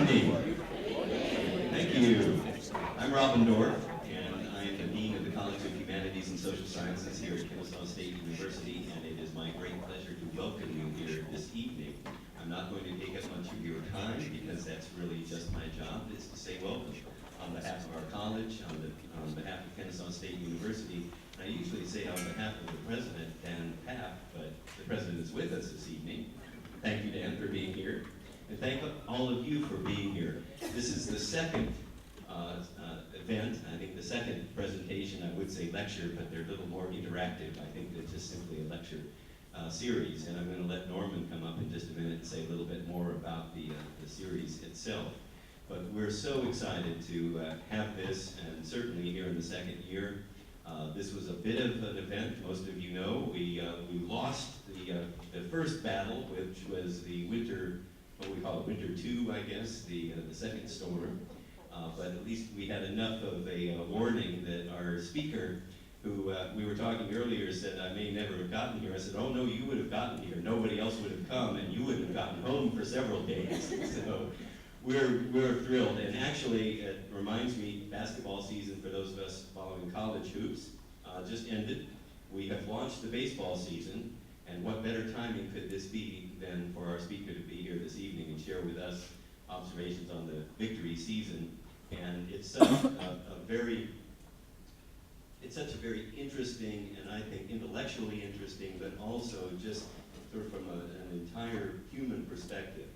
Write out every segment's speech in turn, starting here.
evening. Thank you. I'm Robin Dorff, and I am the Dean of the College of Humanities and Social Sciences here at Kennesaw State University, and it is my great pleasure to welcome you here this evening. I'm not going to take up much of your time because that's really just my job, is to say welcome on behalf of our college, on behalf of Kennesaw State University. And I usually say on behalf of the president, Dan Papp, but the president is with us this evening. Thank you, Dan, for being here. And thank all of you for being here. This is the second event, I think the second presentation, I would say lecture, but they're a little more interactive. I think they're just simply a lecture series, and I'm going to let Norman come up in just a minute and say a little bit more about the series itself. But we're so excited to have this, and certainly here in the second year. This was a bit of an event. Most of you know we lost the first battle, which was the winter, what we call it, winter 2, I guess, the second storm. But at least we had enough of a warning that our speaker, who we were talking earlier, said, I may never have gotten here. I said, oh no, you would have gotten here. Nobody else would have come, and you would have gotten home for several days. So we're thrilled. And actually, it reminds me, basketball season, for those of us following college hoops, just ended. We have launched the baseball season, and what better timing could this be than for our speaker to be here this evening and share with us observations on the victory season. And it's such a very interesting, and I think intellectually interesting, but also just sort of from an entire human perspective,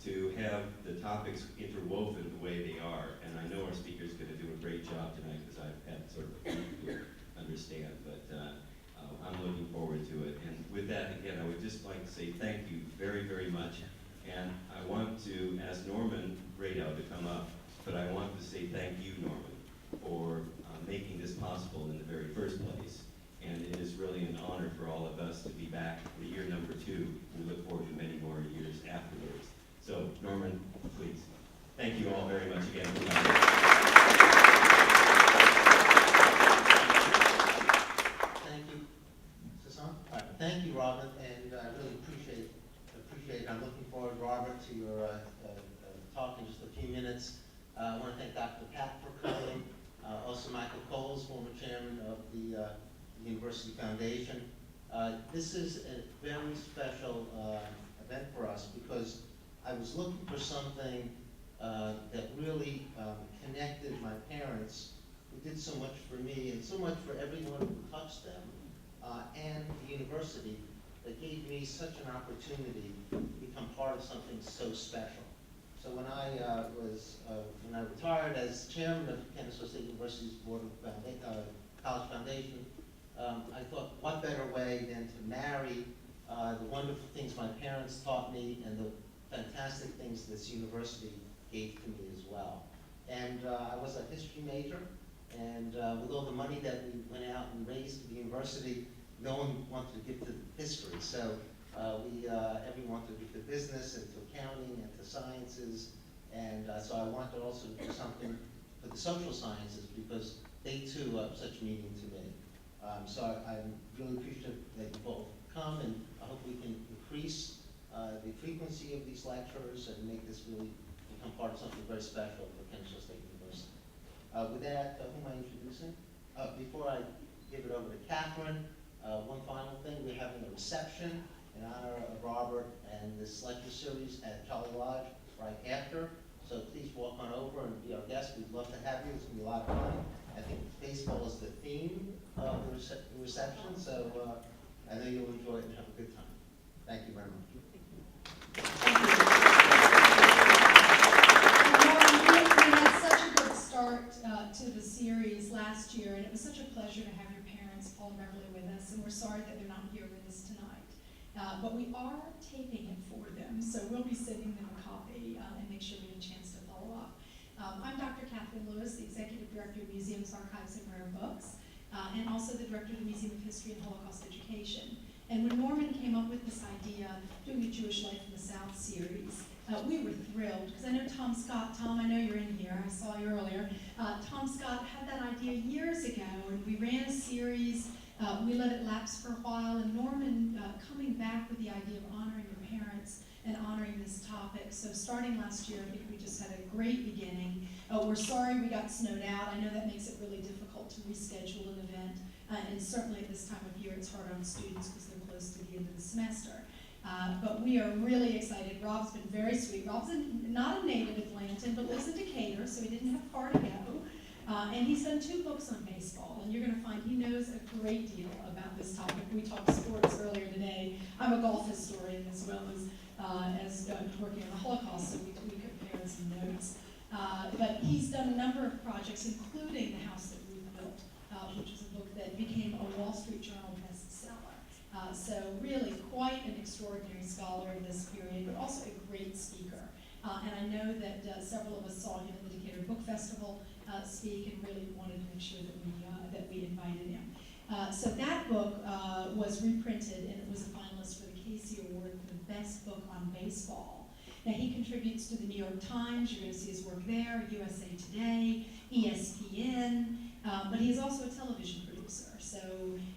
to have the topics interwoven the way they are. And I know our speaker's going to do a great job tonight because I've had sort of a few understand, but I'm looking forward to it. And with that, again, I would just like to say thank you very, very much. And I want to ask Norman Radow to come up, but I want to say thank you, Norman, for making this possible in the very first place. And it is really an honor for all of us to be back for year number 2. We look forward to many more years afterwards. So, Norman, please. Thank you all very much again for coming. Thank you. Is this on? All right. Thank you, Robert, and I really appreciate it. I'm looking forward, Robert, to your talk in just a few minutes. I want to thank Dr. Papp for coming, also Michael Coles, former chairman of the University Foundation. This is a very special event for us because I was looking for something that really connected my parents, who did so much for me and so much for everyone who touched them, and the university that gave me such an opportunity to become part of something so special. So when I retired as chairman of Kennesaw State University's Board of College Foundation, I thought, what better way than to marry the wonderful things my parents taught me and the fantastic things this university gave to me as well. And I was a history major, and with all the money that we went out and raised for the university, no one wanted to give to history. So everyone wanted to give to business and to accounting and to sciences. And so I wanted also to do something for the social sciences because they too have such meaning to me. So I'm really appreciative that you both come, and I hope we can increase the frequency of these lectures and make this really become part of something very special for Kennesaw State University. With that, who am I introducing? Before I give it over to Catherine, one final thing, we're having a reception in honor of Robert and this lecture series at Charlie Lodge right after. So please walk on over and be our guest. We'd love to have you. It's going to be a lot of fun. I think baseball is the theme of the reception, so I know you'll enjoy it and have a good time. Thank you very much. We had such a good start to the series last year, and it was such a pleasure to have your parents, Paul and Beverly, with us, and we're sorry that they're not here with us tonight. But we are taping it for them, so we'll be sending them a copy and make sure we get a chance to follow up. I'm Dr. Kathleen Lewis, the Executive Director of Museums, Archives, and Rare Books, and also the Director of the Museum of History and Holocaust Education. And when Norman came up with this idea of doing a Jewish Life in the South series, we were thrilled, because I know Tom Scott. Tom, I know you're in here. I saw you earlier. Tom Scott had that idea years ago, and we ran a series. We let it lapse for a while, and Norman coming back with the idea of honoring your parents and honoring this topic. So starting last year, I think we just had a great beginning. We're sorry we got snowed out. I know that makes it really difficult to reschedule an event, and certainly at this time of year it's hard on students because they're close to the end of the semester. But we are really excited. Rob's been very sweet. Rob's not a native Atlantan, but lives in Decatur, so he didn't have far to go. And he's done 2 books on baseball, and you're going to find he knows a great deal about this topic. We talked sports earlier today. I'm a golf historian as well as working on the Holocaust, so we compared some notes. But he's done a number of projects, including The House That Ruth Built, which is a book that became a Wall Street Journal bestseller. So really quite an extraordinary scholar of this period, but also a great speaker. And I know that several of us saw him at the Decatur Book Festival speak, and really wanted to make sure that we invited him. So that book was reprinted, and it was a finalist for the KSU Award for the best book on baseball. Now he contributes to the New York Times. You're going to see his work there, USA Today, ESPN, but he is also a television producer. So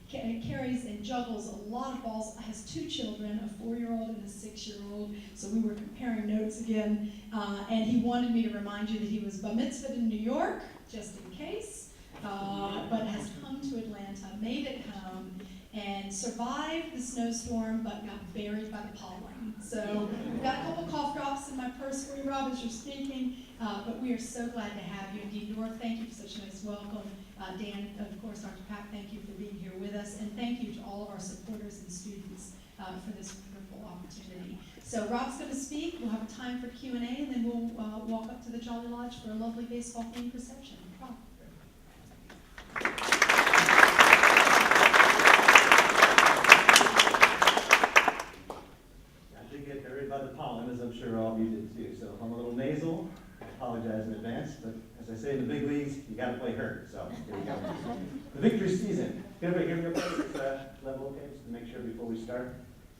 carries and juggles a lot of balls. Has 2 children, a 4-year-old and a 6-year-old. So we were comparing notes again, and he wanted me to remind you that he was bar mitzvahed in New York, just in case, but has come to Atlanta, made it home, and survived the snowstorm, but got buried by the pollen. So we've got a couple cough drops in my purse for you, Rob, as you're speaking, but we are so glad to have you. And Dean Dorff, thank you for such a nice welcome. Dan, of course, Dr. Pack, thank you for being here with us, and thank you to all of our supporters and students for this wonderful opportunity. So Rob's going to speak. We'll have a time for Q&A, and then we'll walk up to the Jolly Lodge for a lovely baseball-themed reception. Rob. I did get buried by the pollen, as I'm sure all of you did too. So if I'm a little nasal, I apologize in advance, but as I say in the big leagues, you got to play hurt. So here we go. The victory season. Can everybody hear me okay? Is level okay? Just to make sure before we start.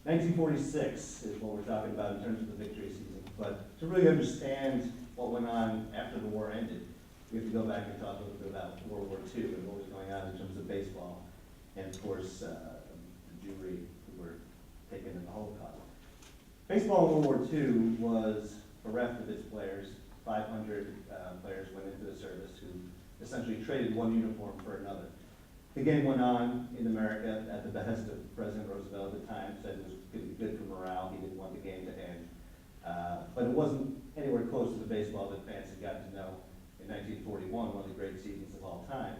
1946 is what we're talking about in terms of the victory season. But to really understand what went on after the war ended, we have to go back and talk a little bit about World War II and what was going on in terms of baseball, and of course the Jewry who were taken in the Holocaust. Baseball in World War II was bereft of its players. 500 players went into the service who essentially traded one uniform for another. The game went on in America at the behest of President Roosevelt at the time, said it was going to be good for morale. He didn't want the game to end. But it wasn't anywhere close to the baseball that fans had gotten to know in 1941, one of the great seasons of all time.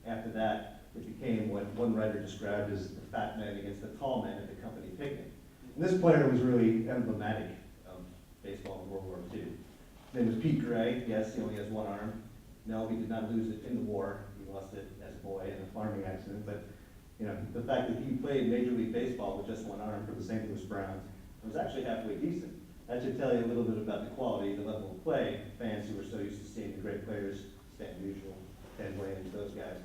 After that, it became what one writer described as the fat man against the tall man at the company picnic. And this player was really emblematic of baseball in World War II. His name was Pete Gray. Yes, he only has one arm. No, he did not lose it in the war. He lost it as a boy in a farming accident. But you know, the fact that he played Major League Baseball with just one arm for the St. Louis Browns was actually halfway decent. That should tell you a little bit about the quality, the level of play. Fans who were so used to seeing the great players, Stan Musial, Ted Williams, those guys,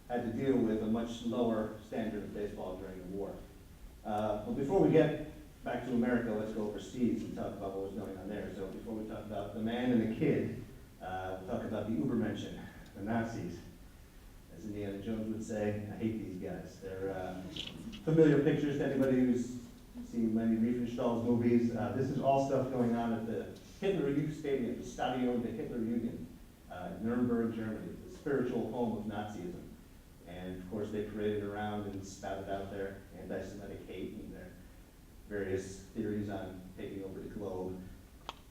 had to deal with a much lower standard of baseball during the war. But before we get back to America, let's go overseas and talk about what was going on there. So before we talk about the man and the kid, we'll talk about the Übermenschen, the Nazis. As Indiana Jones would say, I hate these guys. They're familiar pictures to anybody who's seen Lenny Riefenstahl's movies. This is all stuff going on at the Hitler Youth Stadium, the Stadion der Hitlerjugend, in Nuremberg, Germany, the spiritual home of Nazism. And of course, they paraded around and spouted out their anti-Semitic hate and their various theories on taking over the globe.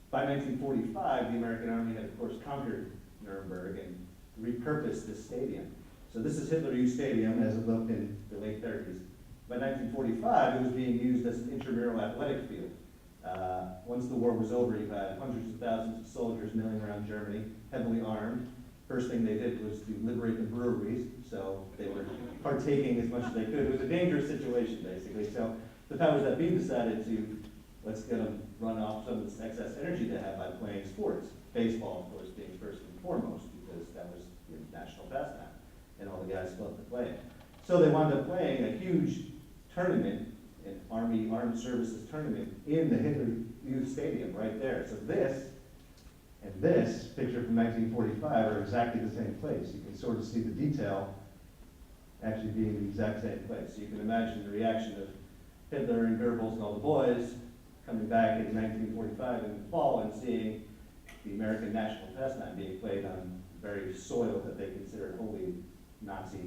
By 1945, the American Army had, of course, conquered Nuremberg and repurposed this stadium. So this is Hitler Youth Stadium as it looked in the late 30s. By 1945, it was being used as an intramural athletic field. Once the war was over, you had hundreds of thousands of soldiers milling around Germany, heavily armed. First thing they did was to liberate the breweries, so they were partaking as much as they could. It was a dangerous situation, basically. So the powers that be decided to, let's get them run off some of this excess energy they have by playing sports. Baseball, of course, being first and foremost, because that was the national pastime, and all the guys loved to play it. So they wound up playing a huge tournament, an Army Armed Services tournament, in the Hitler Youth Stadium right there. So this and this picture from 1945 are exactly the same place. You can sort of see the detail actually being the exact same place. So you can imagine the reaction of Hitler and Goebbels and all the boys coming back in 1945 in the fall and seeing the American national pastime being played on very soil that they considered wholly Nazi,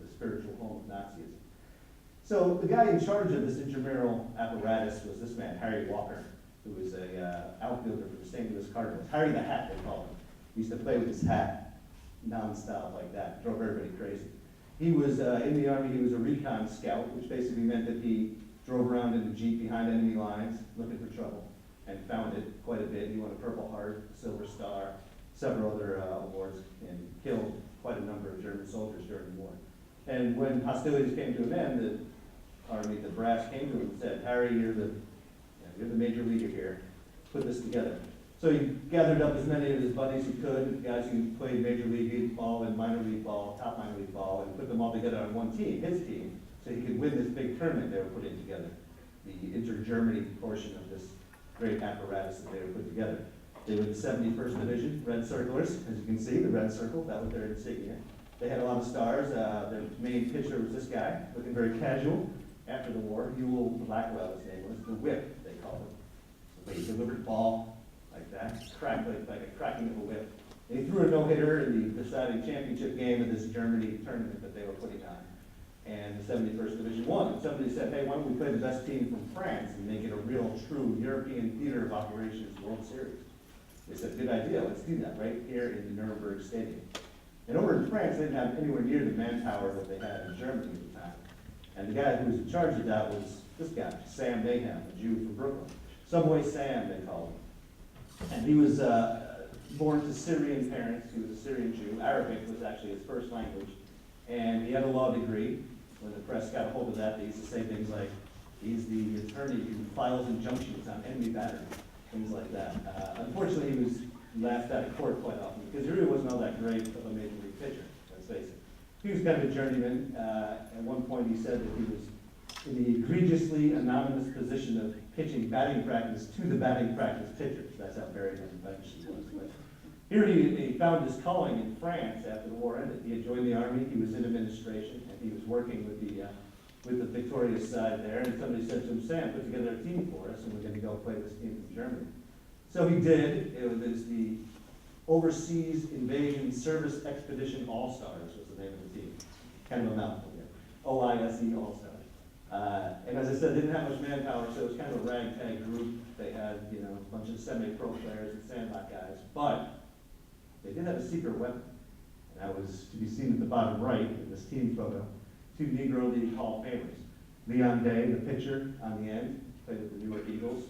the spiritual home of Nazism. So the guy in charge of this intramural apparatus was this man, Harry Walker, who was a outfielder for the St. Louis Cardinals. Harry the Hat, they called him. He used to play with his hat nonstop like that, drove everybody crazy. He was in the Army, he was a recon scout, which basically meant that he drove around in a Jeep behind enemy lines looking for trouble, and found it quite a bit. He won a Purple Heart, Silver Star, several other awards, and killed quite a number of German soldiers during the war. And when hostilities came to an end, the Army, the brass came to him and said, Harry, you're the major leaguer here, put this together. So he gathered up as many of his buddies he could, guys who played Major League Ball and minor league ball, top minor league ball, and put them all together on one team, his team, so he could win this big tournament they were putting together, the inter-Germany portion of this great apparatus that they were put together. They were the 71st Division, Red Circlers, as you can see, the red circle, that was their insignia. They had a lot of stars. Their main pitcher was this guy, looking very casual after the war. Ewell Blackwell, his name was, the whip, they called him. So he delivered the ball like that, cracked like a cracking of a whip. And he threw a no-hitter in the deciding championship game of this Germany tournament that they were putting on. And the 71st Division won. And somebody said, hey, why don't we play the best team from France and make it a real, true European theater of operations World Series? They said, good idea, let's do that right here in the Nuremberg Stadium. And over in France, they didn't have anywhere near the manpower that they had in Germany at the time. And the guy who was in charge of that was this guy, Sam Mayhem, a Jew from Brooklyn. Subway Sam, they called him. And he was born to Syrian parents. He was a Syrian Jew. Arabic was actually his first language. And he had a law degree. When the press got a hold of that, they used to say things like, he's the attorney who files injunctions on enemy batteries, things like that. Unfortunately, he was laughed out of court quite often because he really wasn't all that great of a major league pitcher, let's face it. He was kind of a journeyman. At one point, he said that he was in the egregiously anonymous position of pitching batting practice to the batting practice pitchers. That's how very unblemished he was. But here he found his calling in France after the war ended. He had joined the Army, he was in administration, and he was working with the victorious side there, and somebody said to him, Sam, put together a team for us, and we're going to go play this team in Germany. So he did. It was the Overseas Invasion Service Expedition All-Stars was the name of the team. Kind of a mouthful here. OISE All-Stars. And as I said, they didn't have much manpower, so it was kind of a ragtag group. They had, a bunch of semi-pro players and sandlot guys, but they did have a secret weapon, and that was to be seen at the bottom right in this team photo. Two Negro League Hall of Famers. Leon Day, the pitcher on the end, played with the New York Eagles,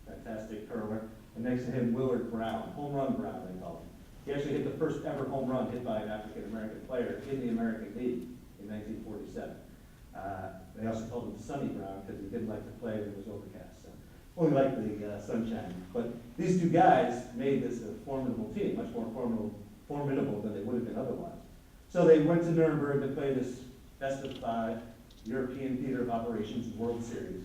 fantastic curler. And next to him, Willard Brown, Home Run Brown, they call him. He actually hit the first ever home run hit by an African-American player in the American League in 1947. They also called him Sonny Brown because he didn't like to play when it was overcast. So only liked the sunshine. But these two guys made this a formidable team, much more formidable than they would have been otherwise. So they went to Nuremberg to play this best of 5 European Theater of Operations World Series.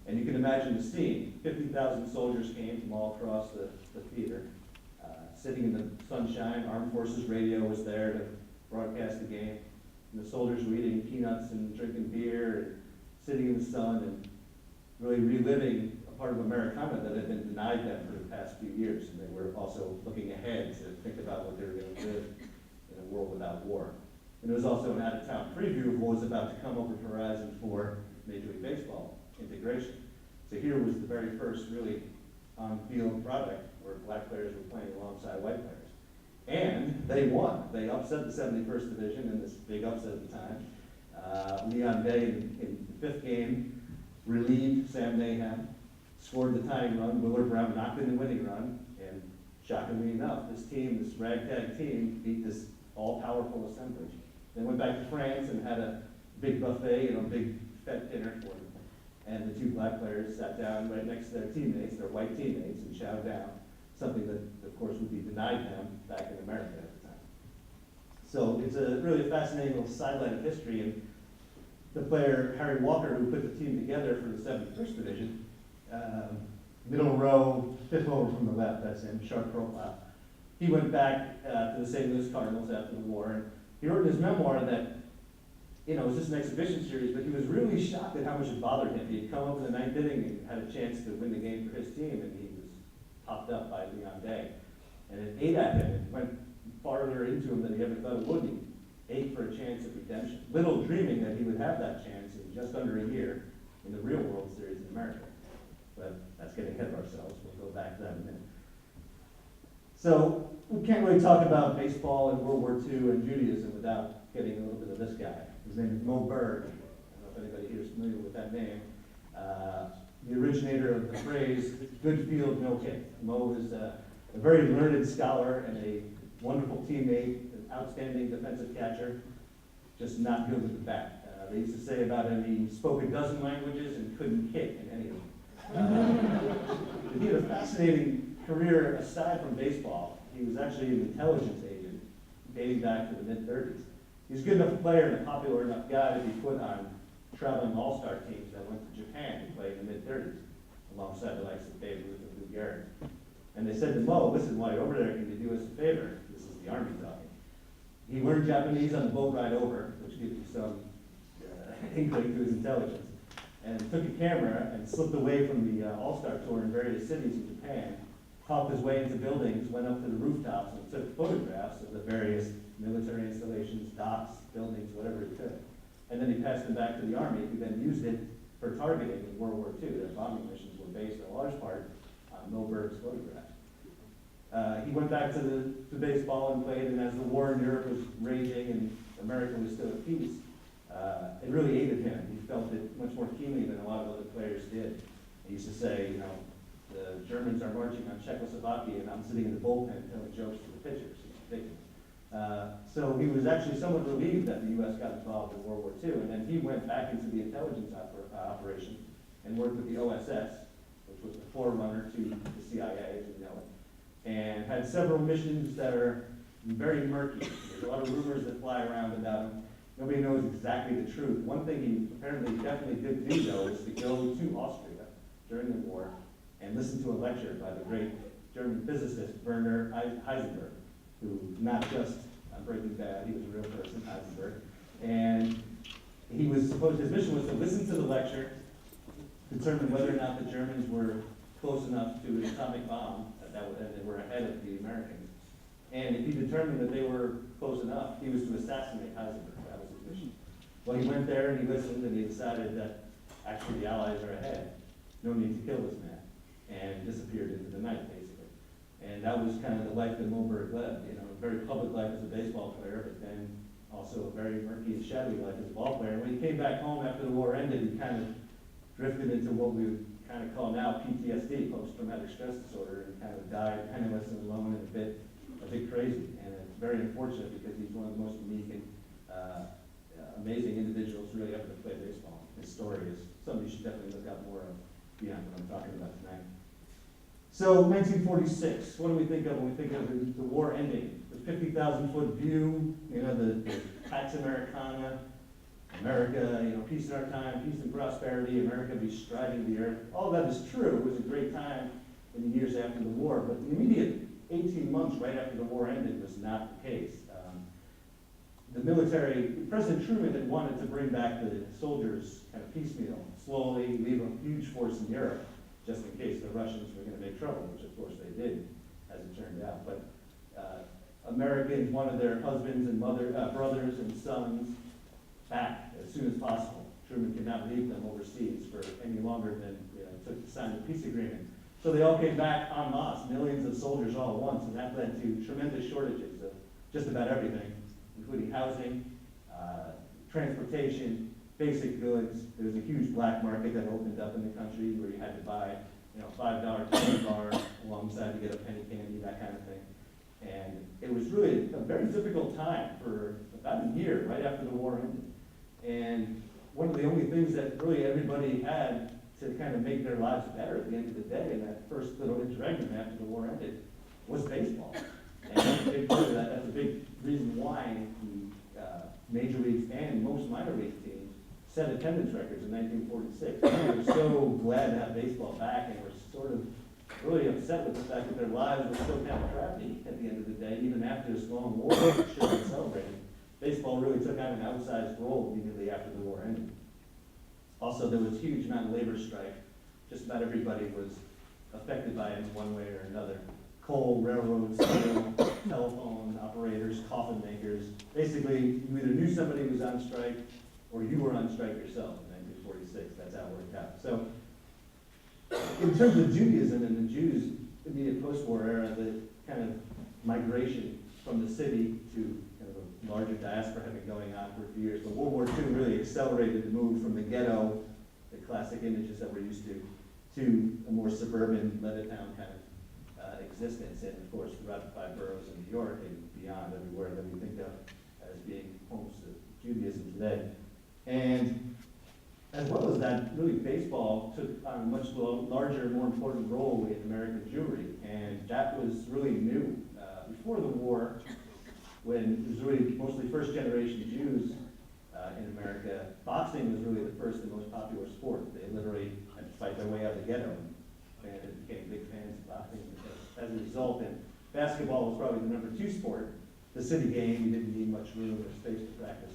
And you can imagine the scene. 50,000 soldiers came from all across the theater, sitting in the sunshine. Armed Forces Radio was there to broadcast the game. And the soldiers were eating peanuts and drinking beer and sitting in the sun and really reliving a part of Americana that had been denied them for the past few years. And they were also looking ahead to think about what they were going to live in a world without war. And it was also an out-of-town preview of what was about to come over the horizon for Major League Baseball integration. So here was the very first really on-field product where black players were playing alongside white players. And they won. They upset the 71st Division in this big upset at the time. Leon Day in the 5th game relieved Sam Mayhem, scored the tying run. Willard Brown knocked in the winning run. And shockingly enough, this team, this ragtag team, beat this all-powerful assemblage. They went back to France and had a big buffet, a big fat dinner for them. And the two black players sat down right next to their teammates, their white teammates, and chowed down, something that, of course, would be denied them back in America at the time. So it's really a fascinating little sidelight of history. And the player, Harry Walker, who put the team together for the 71st Division, middle row, 5th over from the left, that's him, sharp profile. He went back to the St. Louis Cardinals after the war, and he wrote in his memoir that you know, it was just an exhibition series, but he was really shocked at how much it bothered him. He had come up in the ninth inning and had a chance to win the game for his team, and he was popped up by Leon Day. And it ate at him, and went farther into him than he ever thought it would. He ate for a chance of redemption, little dreaming that he would have that chance in just under a year in the real World Series in America. But that's getting ahead of ourselves. We'll go back to that in a minute. So we can't really talk about baseball and World War II and Judaism without getting a little bit of this guy. His name is Mo Berg. I don't know if anybody here is familiar with that name. The originator of the phrase, good field, no hit. Mo is a very learned scholar and a wonderful teammate, an outstanding defensive catcher, just not good with the bat. They used to say about him, he spoke a dozen languages and couldn't hit in any of them. He had a fascinating career aside from baseball. He was actually an intelligence agent dating back to the mid-30s. He was a good enough player and a popular enough guy to be put on traveling all-star teams that went to Japan to play in the mid-30s, alongside the likes of Babe Ruth and Lou Gehrig. And they said to Mo, listen, while you're over there, can you do us a favor? This is the Army talking. He learned Japanese on the boat ride over, which gives you some inkling to his intelligence, and took a camera and slipped away from the all-star tour in various cities in Japan, talked his way into buildings, went up to the rooftops and took photographs of the various military installations, docks, buildings, whatever he could. And then he passed them back to the Army, who then used it for targeting in World War II. Their bombing missions were based in large part on Mo Berg's photographs. He went back to baseball and played, and as the war in Europe was raging and America was still at peace, it really aided him. He felt it much more keenly than a lot of other players did. He used to say, you know, the Germans are marching on Czechoslovakia, and I'm sitting in the bullpen telling jokes to the pitchers. It's ridiculous. So he was actually somewhat relieved that the U.S. got involved in World War II, and then he went back into the intelligence operation and worked with the OSS, which was the forerunner to the CIA, as you know it, and had several missions that are very murky. There's a lot of rumors that fly around about him. Nobody knows exactly the truth. One thing he apparently definitely did do, though, is to go to Austria during the war and listen to a lecture by the great German physicist Werner Heisenberg, who not just on Breaking Bad, he was a real person, Heisenberg. And he was supposed, his mission was to listen to the lecture, determine whether or not the Germans were close enough to an atomic bomb, that they were ahead of the Americans. And if he determined that they were close enough, he was to assassinate Heisenberg. That was his mission. Well, he went there and he listened and he decided that actually the Allies are ahead. No need to kill this man. And disappeared into the night, basically. And that was kind of the life that Mo Berg led. You know, a very public life as a baseball player, but then also a very murky and shadowy life as a ball player. When he came back home after the war ended, he kind of drifted into what we would kind of call now PTSD, post-traumatic stress disorder, and kind of died penniless and alone and a bit crazy. And it's very unfortunate because he's one of the most unique and amazing individuals really ever to play baseball. His story is something you should definitely look up more of beyond what I'm talking about tonight. So 1946, what do we think of when we think of the war ending? The 50,000-foot view, you know, the Pax Americana, America, you know, peace in our time, peace and prosperity, America bestriding the earth. All that is true. It was a great time in the years after the war, but the immediate 18 months right after the war ended was not the case. The military, President Truman had wanted to bring back the soldiers kind of piecemeal, slowly, leave a huge force in Europe, just in case the Russians were going to make trouble, which of course they did, as it turned out. But Americans wanted their husbands and brothers and sons back as soon as possible. Truman could not leave them overseas for any longer than it took to sign the peace agreement. So they all came back en masse, millions of soldiers all at once, and that led to tremendous shortages of just about everything, including housing, transportation, basic goods. There was a huge black market that opened up in the country where you had to buy, $5 candy bar alongside to get a penny candy, that kind of thing. And it was really a very difficult time for about a year right after the war ended. And one of the only things that really everybody had to kind of make their lives better at the end of the day, in that first little interregnum after the war ended, was baseball. And that's a big part of that. That's a big reason why the major leagues and most minor league teams set attendance records in 1946. They were so glad to have baseball back, and were sort of really upset with the fact that their lives were still kind of crappy at the end of the day, even after this long war should be celebrated. baseball really took on an outsized role immediately after the war ended. Also, there was a huge amount of labor strife. Just about everybody was affected by it in one way or another. Coal, railroads, steel, telephone operators, coffin makers. Basically, you either knew somebody was on strike or you were on strike yourself in 1946. That's how it worked out. So, in terms of Judaism and the Jews, immediate post-war era, the kind of migration from the city to kind of a larger diaspora had been going on for a few years. But World War II really accelerated the move from the ghetto, the classic images that we're used to a more suburban, let-it-down kind of existence, and of course throughout the 5 boroughs in New York and beyond, everywhere that we think of as being homes of Judaism today. And as well as that, really baseball took on a much larger, more important role in American Jewry, and that was really new. Before the war, when it was really mostly first-generation Jews in America, boxing was really the first and most popular sport. They literally had to fight their way out of the ghetto and became big fans of boxing. As a result, and basketball was probably the #2 sport. The city game, you didn't need much room or space to practice.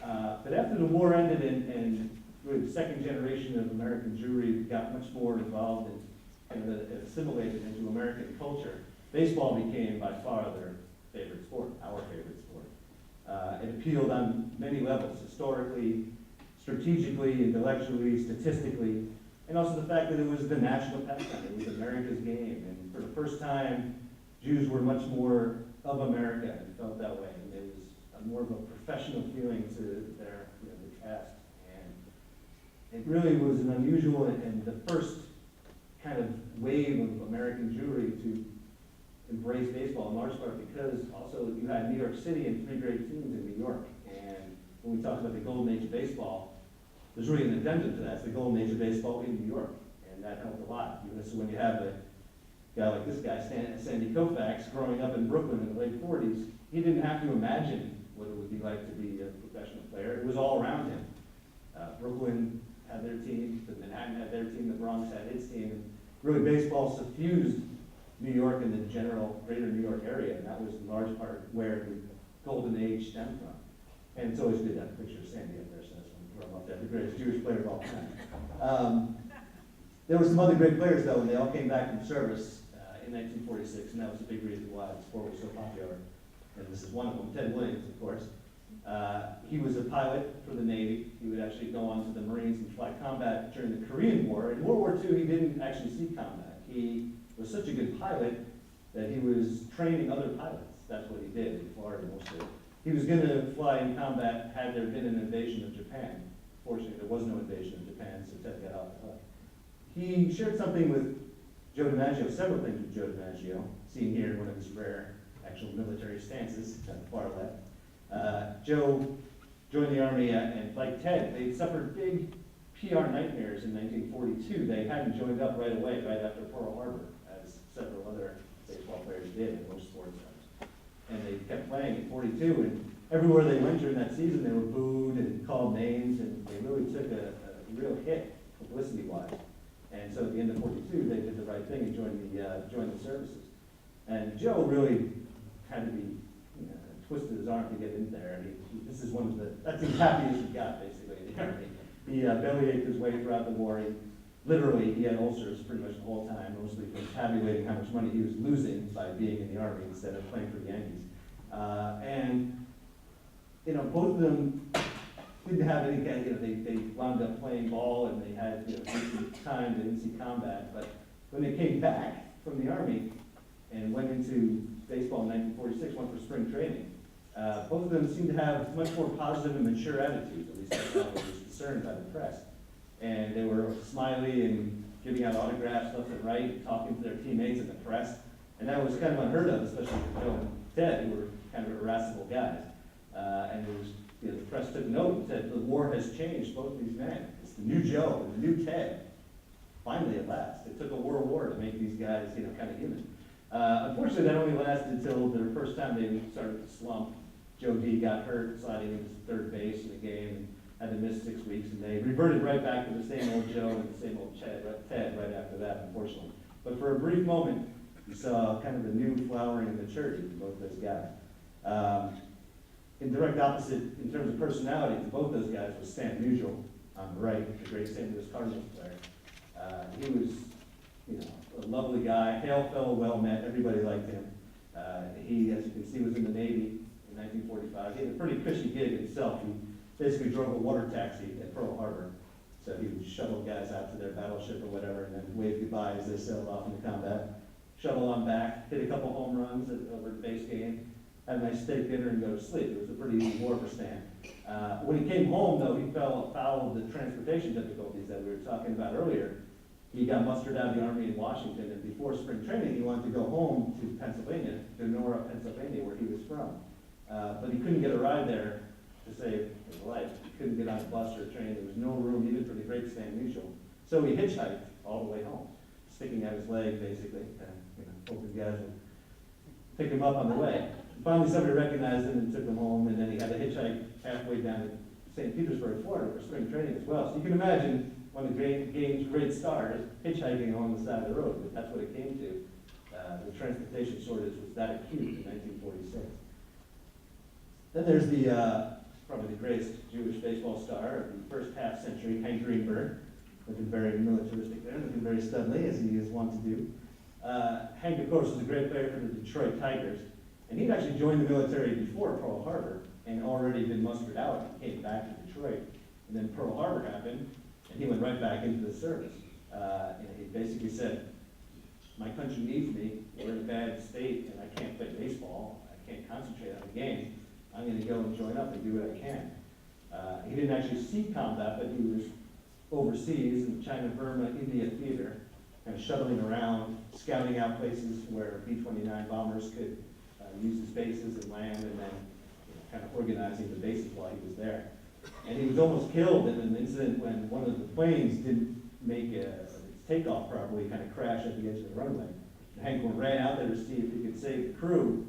But after the war ended and really the second generation of American Jewry got much more involved and assimilated into American culture, baseball became by far their favorite sport, our favorite sport. It appealed on many levels, historically, strategically, intellectually, statistically, and also the fact that it was the national pastime. It was America's game, and for the first time, Jews were much more of America and felt that way. And there was more of a professional feeling to their the cast, and it really was an unusual and the first kind of wave of American Jewry to embrace baseball in large part because also you had New York City and 3 great teams in New York, and when we talk about the golden age of baseball, there's really an addendum to that. It's the golden age of baseball in New York, and that helped a lot. So when you have a guy like this guy, Sandy Koufax, growing up in Brooklyn in the late 40s, he didn't have to imagine what it would be like to be a professional player. It was all around him. Brooklyn had their team, the Manhattan had their team, the Bronx had its team. And really, baseball suffused New York and the general greater New York area, and that was in large part where the golden age stemmed from. And it's always good to have a picture of Sandy up there, so that's when I'm up there, the greatest Jewish player of all time. There were some other great players, though, and they all came back from service in 1946, and that was a big reason why the sport was so popular. And this is one of them, Ted Williams, of course. He was a pilot for the Navy. He would actually go on to the Marines and fly combat during the Korean War. In World War II, he didn't actually see combat. He was such a good pilot that he was training other pilots. That's what he did in Florida mostly. He was going to fly in combat had there been an invasion of Japan. Fortunately, there was no invasion of Japan, so Ted got off the hook. He shared something with Joe DiMaggio, several things with Joe DiMaggio, seen here in one of his rare actual military stances at the far left. Joe joined the Army, and like Ted, they suffered big PR nightmares in 1942. They hadn't joined up right away, right after Pearl Harbor, as several other baseball players did, and most sports stars. And they kept playing in 42, and everywhere they went during that season, they were booed and called names, and they really took a real hit, publicity-wise. And so at the end of 42, they did the right thing and joined the services. And Joe really had to be twisted his arm to get in there. This is that's as happy as he got, basically, in the Army. He bellyached his way throughout the war. He had ulcers pretty much the whole time, mostly from tabulating how much money he was losing by being in the Army instead of playing for the Yankees. Both of them didn't have any kind of, they wound up playing ball and they had decent time, they didn't see combat. But when they came back from the Army and went into baseball in 1946, went for spring training, both of them seemed to have much more positive and mature attitudes, at least that's how it was discerned by the press. And they were smiley and giving out autographs left and right, and talking to their teammates and the press. And that was kind of unheard of, especially for Joe and Ted, who were kind of irascible guys. And it was, the press took note and said, the war has changed both these men. It's the new Joe and the new Ted. Finally, at last. It took a world war to make these guys, kind of human. Unfortunately, that only lasted until the first time they started to slump. Joe D got hurt sliding into third base in the game and had to miss 6 weeks, and they reverted right back to the same old Joe and the same old Ted right after that, unfortunately. But for a brief moment, you saw kind of a new flowering maturity in both those guys. In direct opposite, in terms of personality, to both those guys was Stan Musial on the right, the great St. Louis Cardinals player. He was, you know, a lovely guy, hail fellow, well met, everybody liked him. He, as you can see, was in the Navy in 1945. He had a pretty cushy gig himself. He basically drove a water taxi at Pearl Harbor. So he would shuttle guys out to their battleship or whatever, and then wave goodbye as they sailed off into combat. Shuttle on back, hit a couple home runs over at base game, have a nice steak dinner and go to sleep. It was a pretty easy war for Stan. When he came home, though, he fell foul of the transportation difficulties that we were talking about earlier. He got mustered out of the Army in Washington, and before spring training, he wanted to go home to Pennsylvania, to Nora, Pennsylvania, where he was from. But he couldn't get a ride there to save his life. He couldn't get on a bus or a train. There was no room even for the great Stan Musial. So he hitchhiked all the way home, sticking out his leg, basically, and hoping guys would pick him up on the way. Finally, somebody recognized him and took him home, and then he had to hitchhike halfway down to St. Petersburg, Florida, for spring training as well. So you can imagine one of the game's great stars hitchhiking along the side of the road, but that's what it came to. The transportation shortage was that acute in 1946. Then there's the probably the greatest Jewish baseball star of the first half century, Hank Greenberg, looking very militaristic there, looking very studly, as he is wont to do. Hank, of course, was a great player for the Detroit Tigers, and he'd actually joined the military before Pearl Harbor and already been mustered out and came back to Detroit. And then Pearl Harbor happened, and he went right back into the service. And he basically said, my country needs me, we're in a bad state, and I can't play baseball, I can't concentrate on the game, I'm going to go and join up and do what I can. He didn't actually see combat, but he was overseas in China, Burma, India theater, kind of shuttling around, scouting out places where B-29 bombers could use his bases and land, and then kind of organizing the bases while he was there. And he was almost killed in an incident when one of the planes didn't make its takeoff properly, kind of crashed at the edge of the runway. And Hank ran out there to see if he could save the crew,